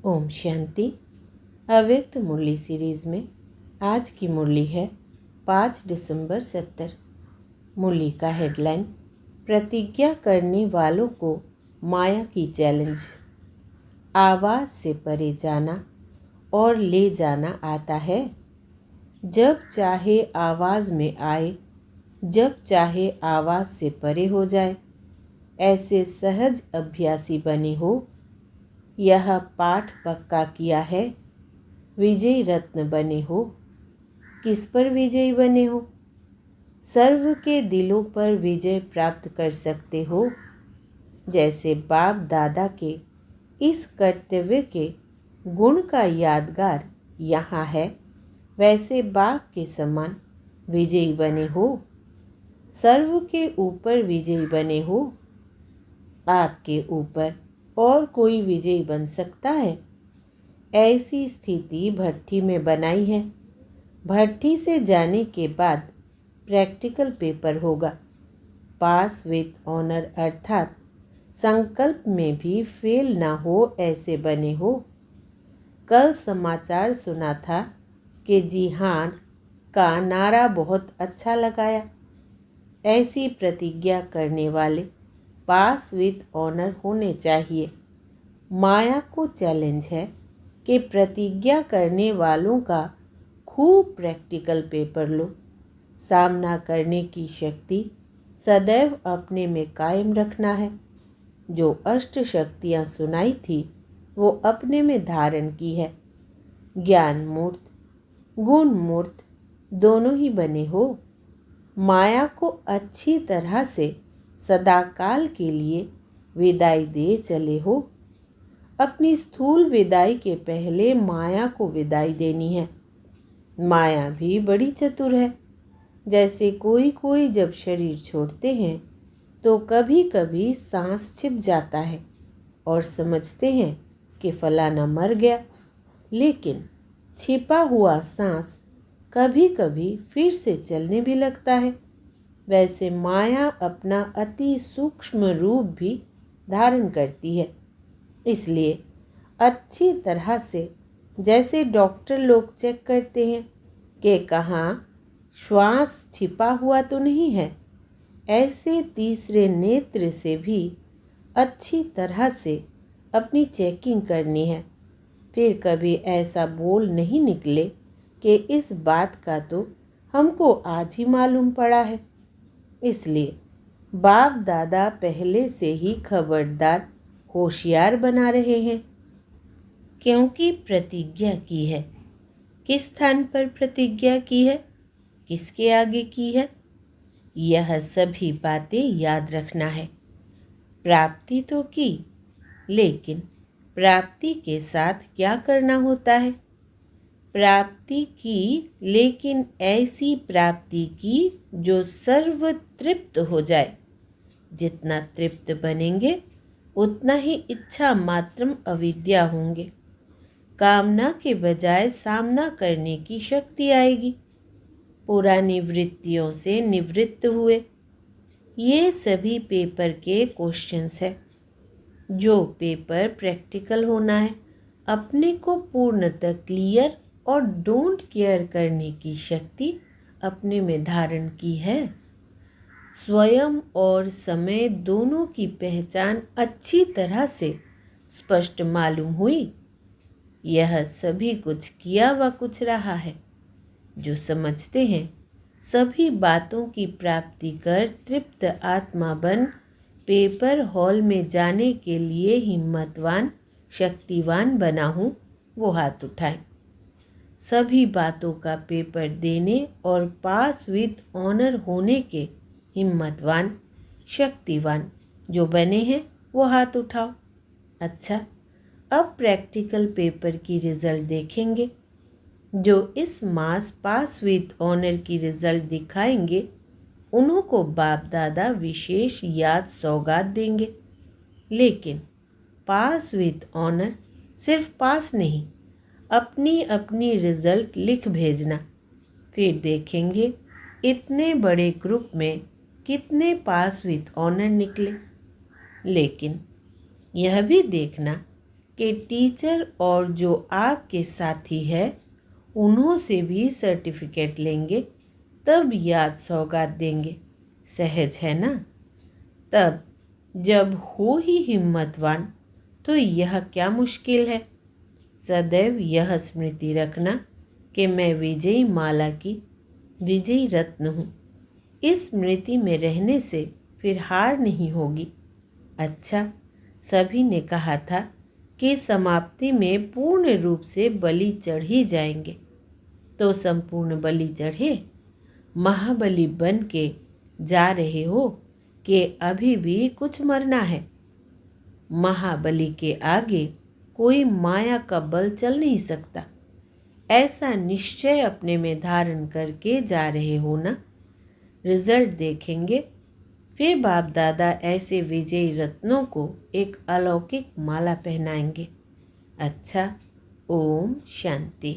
ओम शांति। अव्यक्त मुरली सीरीज़ में आज की मुरली है 5 दिसंबर 70। मुरली का हेडलाइन, प्रतिज्ञा करने वालों को माया की चैलेंज। आवाज़ से परे जाना और ले जाना आता है। जब चाहे आवाज़ में आए, जब चाहे आवाज़ से परे हो जाए। ऐसे सहज अभ्यासी बने हो। यह पाठ पक्का किया है। विजयी रत्न बने हो। किस पर विजयी बने हो? सर्व के दिलों पर विजय प्राप्त कर सकते हो। जैसे बाप दादा के इस कर्तव्य के गुण का यादगार यहाँ है, वैसे बाघ के समान विजयी बने हो। सर्व के ऊपर विजयी बने हो। आपके ऊपर और कोई विजयी बन सकता है? ऐसी स्थिति भट्ठी में बनाई है। भट्ठी से जाने के बाद प्रैक्टिकल पेपर होगा। पास विथ ऑनर अर्थात संकल्प में भी फेल ना हो, ऐसे बने हो। कल समाचार सुना था कि जी हाँ का नारा बहुत अच्छा लगाया। ऐसी प्रतिज्ञा करने वाले पास विथ ऑनर होने चाहिए। माया को चैलेंज है कि प्रतिज्ञा करने वालों का खूब प्रैक्टिकल पेपर लो। सामना करने की शक्ति सदैव अपने में कायम रखना है। जो अष्ट शक्तियाँ सुनाई थी वो अपने में धारण की है। ज्ञान मूर्त, गुण मूर्त दोनों ही बने हो। माया को अच्छी तरह से सदाकाल के लिए विदाई दे चले हो। अपनी स्थूल विदाई के पहले माया को विदाई देनी है। माया भी बड़ी चतुर है। जैसे कोई कोई जब शरीर छोड़ते हैं तो कभी कभी सांस छिप जाता है और समझते हैं कि फलाना मर गया, लेकिन छिपा हुआ सांस कभी कभी फिर से चलने भी लगता है। वैसे माया अपना अति सूक्ष्म रूप भी धारण करती है। इसलिए अच्छी तरह से जैसे डॉक्टर लोग चेक करते हैं कि कहाँ श्वास छिपा हुआ तो नहीं है, ऐसे तीसरे नेत्र से भी अच्छी तरह से अपनी चेकिंग करनी है। फिर कभी ऐसा बोल नहीं निकले कि इस बात का तो हमको आज ही मालूम पड़ा है। इसलिए बाप दादा पहले से ही खबरदार होशियार बना रहे हैं, क्योंकि प्रतिज्ञा की है। किस स्थान पर प्रतिज्ञा की है, किसके आगे की है, यह सभी बातें याद रखना है। प्राप्ति तो की, लेकिन प्राप्ति के साथ क्या करना होता है? प्राप्ति की, लेकिन ऐसी प्राप्ति की जो सर्व तृप्त हो जाए। जितना तृप्त बनेंगे उतना ही इच्छा मात्रम अविद्या होंगे। कामना के बजाय सामना करने की शक्ति आएगी। पुरानी वृत्तियों से निवृत्त हुए। ये सभी पेपर के क्वेश्चंस है। जो पेपर प्रैक्टिकल होना है, अपने को पूर्णतः क्लियर और डोंट केयर करने की शक्ति अपने में धारण की है। स्वयं और समय दोनों की पहचान अच्छी तरह से स्पष्ट मालूम हुई। यह सभी कुछ किया व कुछ रहा है। जो समझते हैं सभी बातों की प्राप्ति कर तृप्त आत्मा बन पेपर हॉल में जाने के लिए हिम्मतवान शक्तिवान बना हूँ, वो हाथ उठाएं। सभी बातों का पेपर देने और पास विथ ऑनर होने के हिम्मतवान शक्तिवान जो बने हैं वो हाथ उठाओ। अच्छा, अब प्रैक्टिकल पेपर की रिज़ल्ट देखेंगे। जो इस मास पास विथ ऑनर की रिज़ल्ट दिखाएंगे उन्हों को बाप दादा विशेष याद सौगात देंगे। लेकिन पास विथ ऑनर सिर्फ पास नहीं, अपनी अपनी रिज़ल्ट लिख भेजना। फिर देखेंगे इतने बड़े ग्रुप में कितने पास विथ ऑनर निकले। लेकिन यह भी देखना कि टीचर और जो आपके साथी है उन्हों से भी सर्टिफिकेट लेंगे, तब याद सौगात देंगे। सहज है ना? तब जब हो ही हिम्मतवान तो यह क्या मुश्किल है। सदैव यह स्मृति रखना कि मैं विजयी माला की विजयी रत्न हूँ। इस स्मृति में रहने से फिर हार नहीं होगी। अच्छा, सभी ने कहा था कि समाप्ति में पूर्ण रूप से बलि चढ़ ही जाएंगे, तो संपूर्ण बलि चढ़े। महाबली बन के जा रहे हो कि अभी भी कुछ मरना है। महाबली के आगे कोई माया का बल चल नहीं सकता। ऐसा निश्चय अपने में धारण करके जा रहे हो ना। रिजल्ट देखेंगे, फिर बाप दादा ऐसे विजयी रत्नों को एक अलौकिक माला पहनाएंगे। अच्छा, ओम शांति।